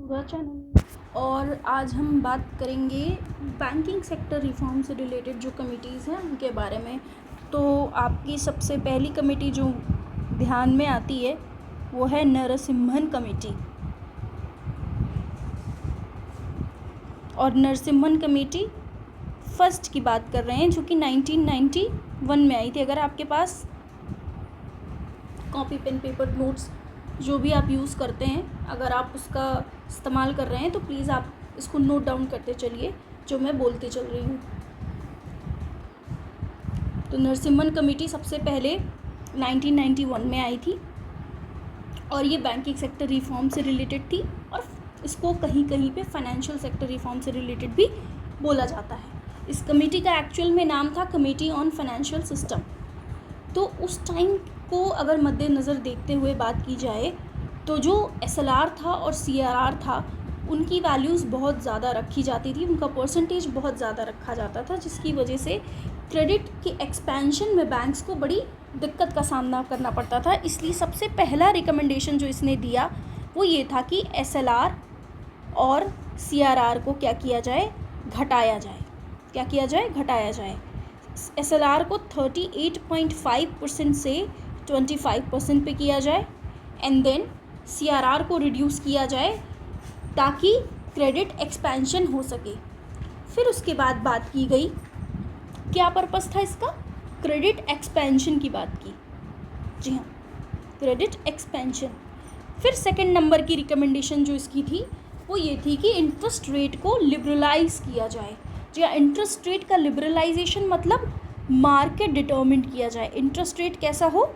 पूरा चैनल। और आज हम बात करेंगे बैंकिंग सेक्टर रिफॉर्म से रिलेटेड जो कमिटीज़ हैं उनके बारे में। तो आपकी सबसे पहली कमेटी जो ध्यान में आती है वो है नरसिम्हन कमेटी। और नरसिम्हन कमेटी फर्स्ट की बात कर रहे हैं जो कि 1991 में आई थी। अगर आपके पास कॉपी पेन पेपर नोट्स जो भी आप यूज़ करते हैं, अगर आप उसका इस्तेमाल कर रहे हैं तो प्लीज़ आप इसको नोट डाउन करते चलिए जो मैं बोलती चल रही हूँ। तो नरसिम्हन कमेटी सबसे पहले 1991 में आई थी और ये बैंकिंग सेक्टर रिफॉर्म से रिलेटेड थी और इसको कहीं कहीं पे फाइनेंशियल सेक्टर रिफॉर्म से रिलेटेड भी बोला जाता है। इस कमेटी का एक्चुअल में नाम था कमेटी ऑन फाइनेंशियल सिस्टम। तो उस टाइम को अगर मद्देनज़र देखते हुए बात की जाए तो जो SLR था और CRR था उनकी वैल्यूज़ बहुत ज़्यादा रखी जाती थी, उनका परसेंटेज बहुत ज़्यादा रखा जाता था, जिसकी वजह से क्रेडिट की एक्सपेंशन में बैंक्स को बड़ी दिक्कत का सामना करना पड़ता था। इसलिए सबसे पहला रिकमेंडेशन जो इसने दिया वो ये था कि SLR और CRR को क्या किया जाए, घटाया जाए। क्या किया जाए, घटाया जाए। SLR को 38.5% से 25% पे किया जाए एंड देन CRR को रिड्यूस किया जाए ताकि क्रेडिट एक्सपेंशन हो सके। फिर उसके बाद बात की गई, क्या पर्पस था इसका, क्रेडिट एक्सपेंशन की बात की। जी हाँ, क्रेडिट एक्सपेंशन। फिर सेकंड नंबर की रिकमेंडेशन जो इसकी थी वो ये थी कि इंटरेस्ट रेट को लिबरलाइज किया जाए। जी हाँ, इंटरेस्ट रेट का लिबरलाइजेशन मतलब मार्केट डिटर्मिंड किया जाए। इंटरेस्ट रेट कैसा हो,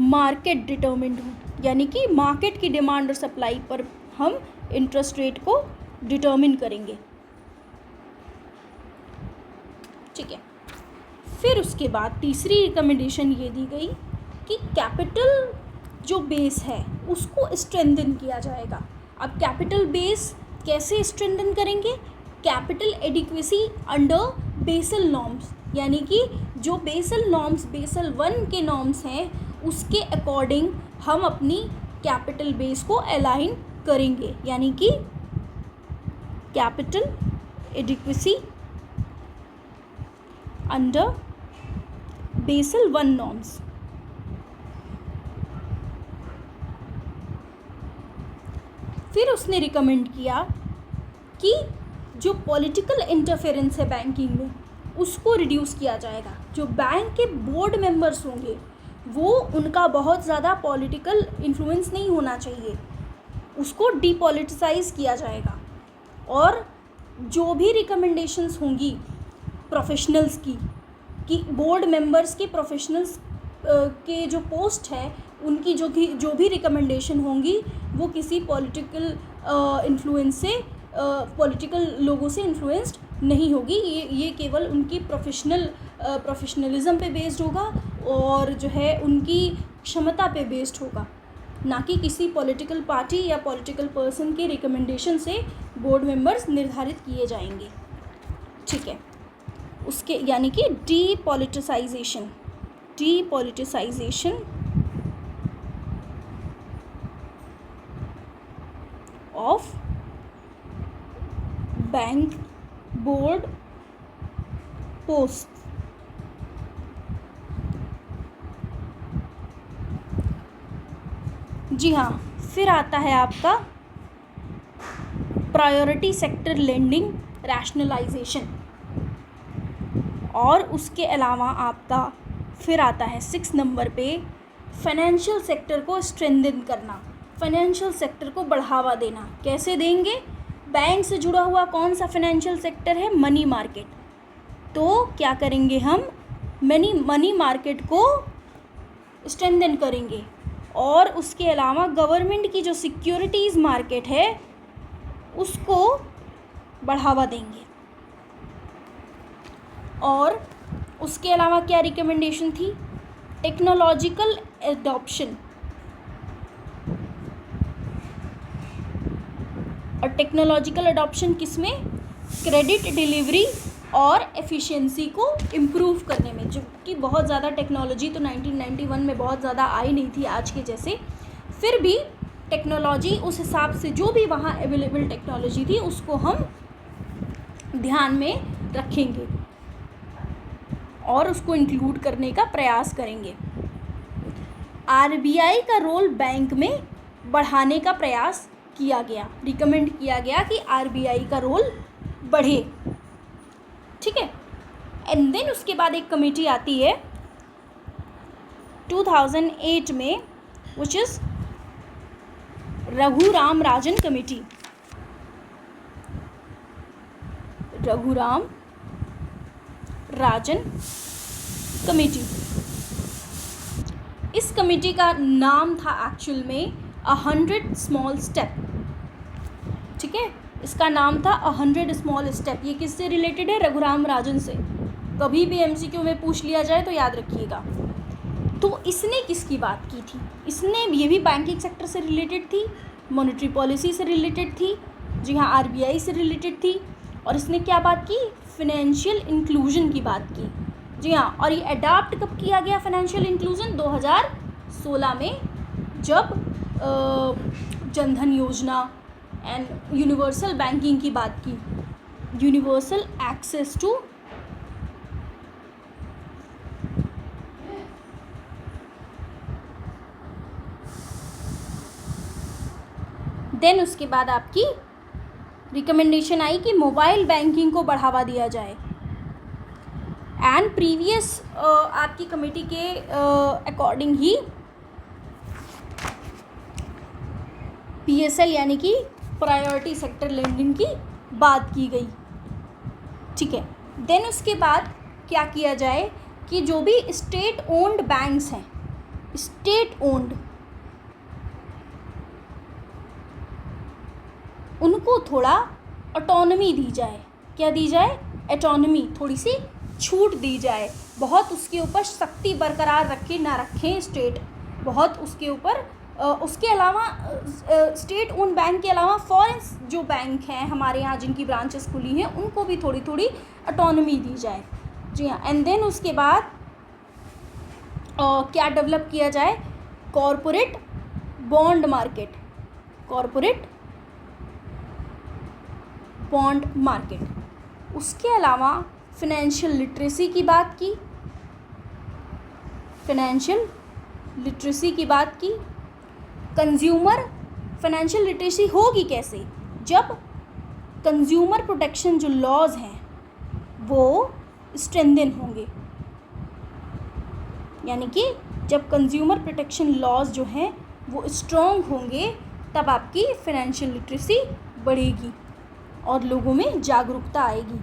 मार्केट डिटर्मिंड हो, यानी कि मार्केट की डिमांड और सप्लाई पर हम इंटरेस्ट रेट को डिटर्मिन करेंगे। ठीक है। फिर उसके बाद तीसरी रिकमेंडेशन ये दी गई कि कैपिटल जो बेस है उसको स्ट्रेंथन किया जाएगा। अब कैपिटल बेस कैसे स्ट्रेंथन करेंगे, capital adequacy under Basel norms, यानी कि जो बेसल नॉर्म्स, बेसल 1 के नॉर्म्स हैं उसके अकॉर्डिंग हम अपनी कैपिटल बेस को अलाइन करेंगे, यानी कि capital adequacy under Basel 1 norms. फिर उसने रिकमेंड किया कि जो पॉलिटिकल इंटरफेरेंस है बैंकिंग में उसको रिड्यूस किया जाएगा। जो बैंक के बोर्ड मेंबर्स होंगे वो उनका बहुत ज़्यादा पॉलिटिकल इन्फ्लुएंस नहीं होना चाहिए, उसको डीपॉलिटिसाइज किया जाएगा। और जो भी रिकमेंडेशंस होंगी प्रोफेशनल्स की, कि बोर्ड मेंबर्स के प्रोफेशनल्स के जो पोस्ट है उनकी जो भी रिकमेंडेशन होंगी वो किसी पॉलिटिकल इन्फ्लुएंस से, पॉलिटिकल लोगों से इन्फ्लुएंस्ड नहीं होगी। ये केवल उनकी प्रोफेशनलिज्म पे बेस्ड होगा और जो है उनकी क्षमता पे बेस्ड होगा, ना कि किसी पॉलिटिकल पार्टी या पॉलिटिकल पर्सन के रिकमेंडेशन से बोर्ड मेंबर्स निर्धारित किए जाएंगे। ठीक है, उसके यानी कि डीपॉलिटिसाइजेशन ऑफ बैंक बोर्ड पोस्ट। जी हाँ, फिर आता है आपका प्रायोरिटी सेक्टर लेंडिंग रैशनलाइजेशन। और उसके अलावा आपका फिर आता है 6 नंबर पे फाइनेंशियल सेक्टर को स्ट्रेंथन करना, फाइनेंशियल सेक्टर को बढ़ावा देना। कैसे देंगे, बैंक से जुड़ा हुआ कौन सा फाइनेंशियल सेक्टर है, मनी मार्केट। तो क्या करेंगे हम, मनी मार्केट को स्ट्रेंथन करेंगे। और उसके अलावा गवर्नमेंट की जो सिक्योरिटीज़ मार्केट है उसको बढ़ावा देंगे। और उसके अलावा क्या रिकमेंडेशन थी, टेक्नोलॉजिकल एडॉप्शन। और टेक्नोलॉजिकल एडॉप्शन किसमें, क्रेडिट डिलीवरी और एफिशिएंसी को इम्प्रूव करने में, जो कि बहुत ज़्यादा टेक्नोलॉजी तो 1991 में बहुत ज़्यादा आई नहीं थी आज के जैसे। फिर भी टेक्नोलॉजी उस हिसाब से जो भी वहाँ अवेलेबल टेक्नोलॉजी थी उसको हम ध्यान में रखेंगे और उसको इंक्लूड करने का प्रयास करेंगे। आरबीआई का रोल बैंक में बढ़ाने का प्रयास किया गया, रिकमेंड किया गया कि आरबीआई का रोल बढ़े, ठीक है। एंड देन उसके बाद एक कमेटी आती है 2008 में, which is Raghuram Rajan committee. Raghuram Rajan committee, इस कमेटी का नाम था एक्चुअल में 100 स्मॉल स्टेप, ठीक है। इसका नाम था 100 स्मॉल स्टेप। ये किससे रिलेटेड है? रघुराम राजन से। कभी भी एमसीक्यू में पूछ लिया जाए तो याद रखिएगा। तो इसने किसकी बात की थी? इसने, ये भी बैंकिंग सेक्टर से रिलेटेड थी, मॉनेटरी पॉलिसी से रिलेटेड थी, जी हाँ, आरबीआई से रिलेटेड थी। और इसने क्या बात की? फिनेंशियल इंक्लूजन की बात की, जी हाँ। और ये अडॉप्ट कब किया गया फिनेंशियल इंक्लूजन? 2016 में, जब जनधन योजना एंड यूनिवर्सल बैंकिंग की बात की, यूनिवर्सल एक्सेस टू देन उसके बाद आपकी रिकमेंडेशन आई कि मोबाइल बैंकिंग को बढ़ावा दिया जाए। एंड प्रीवियस आपकी कमेटी के अकॉर्डिंग ही पीएसएल यानी कि प्रायोरिटी सेक्टर लेंडिंग की बात की गई, ठीक है। देन उसके बाद क्या किया जाए कि जो भी स्टेट ओन्ड बैंक्स हैं, स्टेट ओन्ड, उनको थोड़ा ऑटोनमी दी जाए। क्या दी जाए? ऑटोनमी, थोड़ी सी छूट दी जाए। बहुत उसके ऊपर शक्ति बरकरार रखे ना रखें स्टेट, बहुत उसके ऊपर। उसके अलावा स्टेट ओन बैंक के अलावा फॉरेन जो बैंक हैं हमारे यहाँ जिनकी ब्रांचेस खुली हैं, उनको भी थोड़ी थोड़ी ऑटोनमी दी जाए, जी हाँ। एंड देन उसके बाद क्या डेवलप किया जाए? Corporate bond market, corporate bond market. उसके अलावा फिनेंशियल लिटरेसी की बात की, फिनेंशियल लिटरेसी की बात की। कंज्यूमर फाइनेंशियल लिटरेसी होगी कैसे? जब कंज्यूमर प्रोटेक्शन जो लॉज हैं वो स्ट्रेंथन होंगे, यानी कि जब कंज्यूमर प्रोटेक्शन लॉज जो हैं वो स्ट्रॉन्ग होंगे, तब आपकी फाइनेंशियल लिटरेसी बढ़ेगी और लोगों में जागरूकता आएगी।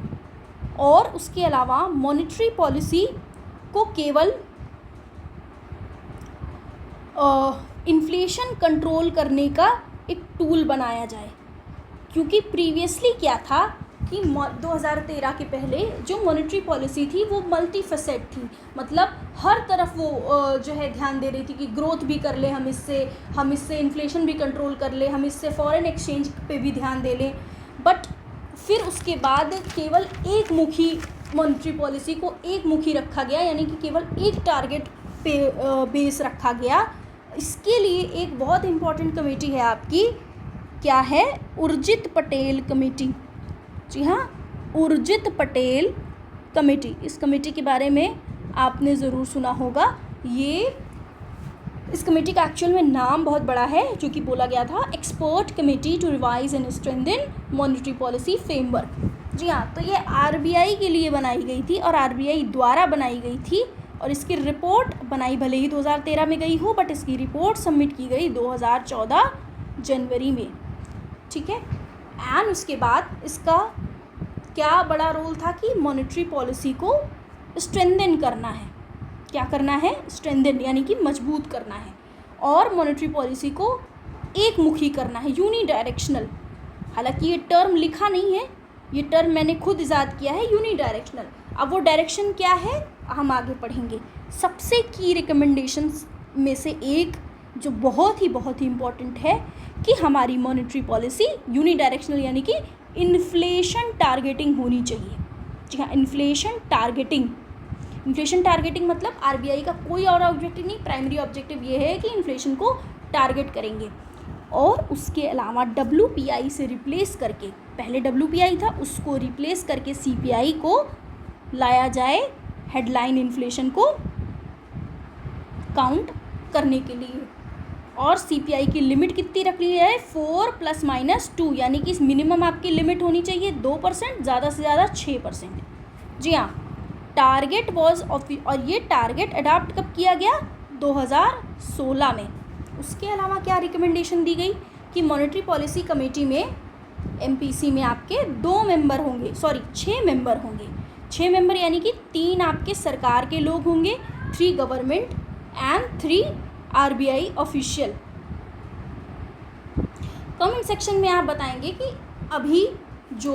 और उसके अलावा मॉनेटरी पॉलिसी को केवल इन्फ्लेशन कंट्रोल करने का एक टूल बनाया जाए, क्योंकि प्रीवियसली क्या था कि 2013 के पहले जो मॉनेटरी पॉलिसी थी वो मल्टी फेसेट थी, मतलब हर तरफ वो जो है ध्यान दे रही थी कि ग्रोथ भी कर ले हम इससे इन्फ्लेशन भी कंट्रोल कर ले, हम इससे फॉरेन एक्सचेंज पे भी ध्यान दे लें। बट फिर उसके बाद केवल एक मुखी मॉनेटरी पॉलिसी को एक मुखी रखा गया, यानी कि केवल एक टारगेट पे बेस रखा गया। इसके लिए एक बहुत इम्पॉर्टेंट कमेटी है आपकी, क्या है? उर्जित पटेल कमेटी, जी हाँ, उर्जित पटेल कमेटी। इस कमेटी के बारे में आपने ज़रूर सुना होगा। इस कमेटी का एक्चुअल में नाम बहुत बड़ा है, जो कि बोला गया था expert committee to revise and strengthen monetary policy framework. जी हाँ, तो ये आरबीआई के लिए बनाई गई थी और आरबीआई द्वारा बनाई गई थी, और इसकी रिपोर्ट बनाई भले ही 2013 में गई हो, बट इसकी रिपोर्ट सबमिट की गई 2014 जनवरी में, ठीक है। एंड उसके बाद इसका क्या बड़ा रोल था कि मॉनेटरी पॉलिसी को स्ट्रेंथन करना है। क्या करना है? स्ट्रेंथन, यानी कि मजबूत करना है, और मॉनेटरी पॉलिसी को एक मुखी करना है, यूनी डायरेक्शनल। हालांकि ये टर्म लिखा नहीं है, ये टर्म मैंने खुद इजाद किया है, यूनी डायरेक्शनल। अब वो डायरेक्शन क्या है हम आगे पढ़ेंगे। सबसे की रिकमेंडेशंस में से एक जो बहुत ही इम्पॉर्टेंट है कि हमारी मॉनेटरी पॉलिसी यूनी डायरेक्शनल यानी कि इन्फ्लेशन टारगेटिंग होनी चाहिए। जी हाँ, इन्फ्लेशन टारगेटिंग मतलब आरबीआई का कोई और ऑब्जेक्टिव नहीं, प्राइमरी ऑब्जेक्टिव ये है कि इन्फ्लेशन को टारगेट करेंगे। और उसके अलावा WPI से रिप्लेस करके, पहले WPI था उसको रिप्लेस करके CPI को लाया जाए हेडलाइन इन्फ्लेशन को काउंट करने के लिए। और CPI की लिमिट कितनी रख ली है, 4 ± 2, यानी कि मिनिमम आपकी लिमिट होनी चाहिए 2%, ज़्यादा से ज़्यादा 6%। जी हाँ, टारगेट वॉज और ये टारगेट अडॉप्ट कब किया गया, 2016 में। उसके अलावा क्या रिकमेंडेशन दी गई कि मॉनेटरी पॉलिसी कमेटी में MPC में आपके 2 मेंबर होंगे, 6 मेंबर होंगे। 6 मेंबर यानी कि 3 आपके सरकार के लोग होंगे, 3 government and 3 RBI official. Comment section में आप बताएंगे कि अभी जो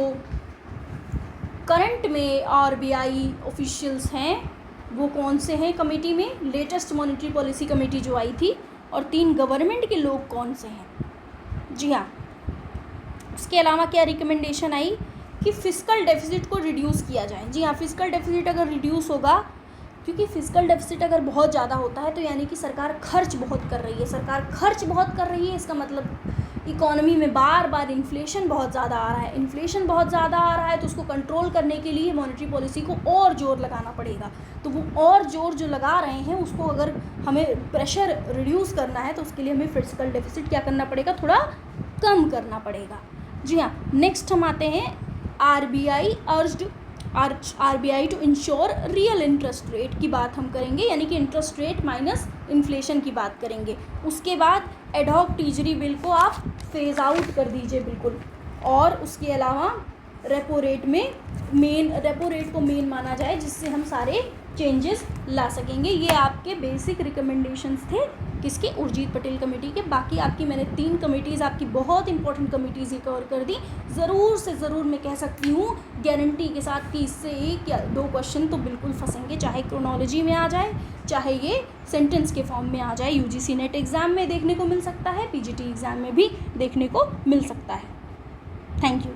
करंट में RBI ऑफिशियल्स हैं वो कौन से हैं कमेटी में, लेटेस्ट मॉनेटरी पॉलिसी कमेटी जो आई थी, और 3 गवर्नमेंट के लोग कौन से हैं। जी हाँ, उसके अलावा क्या रिकमेंडेशन आई कि फिस्कल डेफिसिट को रिड्यूस किया जाए। जी हाँ, फिस्कल डेफिसिट अगर रिड्यूस होगा, क्योंकि फिस्कल डेफिसिट अगर बहुत ज़्यादा होता है तो यानी कि सरकार खर्च बहुत कर रही है। सरकार खर्च बहुत कर रही है, इसका मतलब इकोनॉमी में बार बार इन्फ्लेशन बहुत ज़्यादा आ रहा है। इन्फ्लेशन बहुत ज़्यादा आ रहा है तो उसको कंट्रोल करने के लिए मॉनेटरी पॉलिसी को और जोर लगाना पड़ेगा। तो वो और जोर जो लगा रहे हैं उसको अगर हमें प्रेशर रिड्यूस करना है तो उसके लिए हमें फिस्कल डेफिसिट क्या करना पड़ेगा, थोड़ा कम करना पड़ेगा। जी हाँ, नेक्स्ट हम आते हैं RBI to ensure real interest rate की बात हम करेंगे, यानी कि इंटरेस्ट रेट माइनस इन्फ्लेशन की बात करेंगे। उसके बाद एडहॉक ट्रेजरी बिल को आप फेज़ आउट कर दीजिए बिल्कुल। और उसके अलावा रेपो रेट को मेन माना जाए जिससे हम सारे चेंजेस ला सकेंगे। ये आपके बेसिक रिकमेंडेशंस थे किसके, उर्जित पटेल कमेटी के। बाकी आपकी मैंने 3 कमेटीज़, आपकी बहुत इंपॉर्टेंट कमेटीज़ ही कवर कर दी। ज़रूर से ज़रूर मैं कह सकती हूँ गारंटी के साथ कि इससे 1 या 2 क्वेश्चन तो बिल्कुल फंसेंगे, चाहे क्रोनोलॉजी में आ जाए, चाहे ये सेंटेंस के फॉर्म में आ जाए। UGC नेट एग्ज़ाम में देखने को मिल सकता है, PGT एग्ज़ाम में भी देखने को मिल सकता है। Thank you.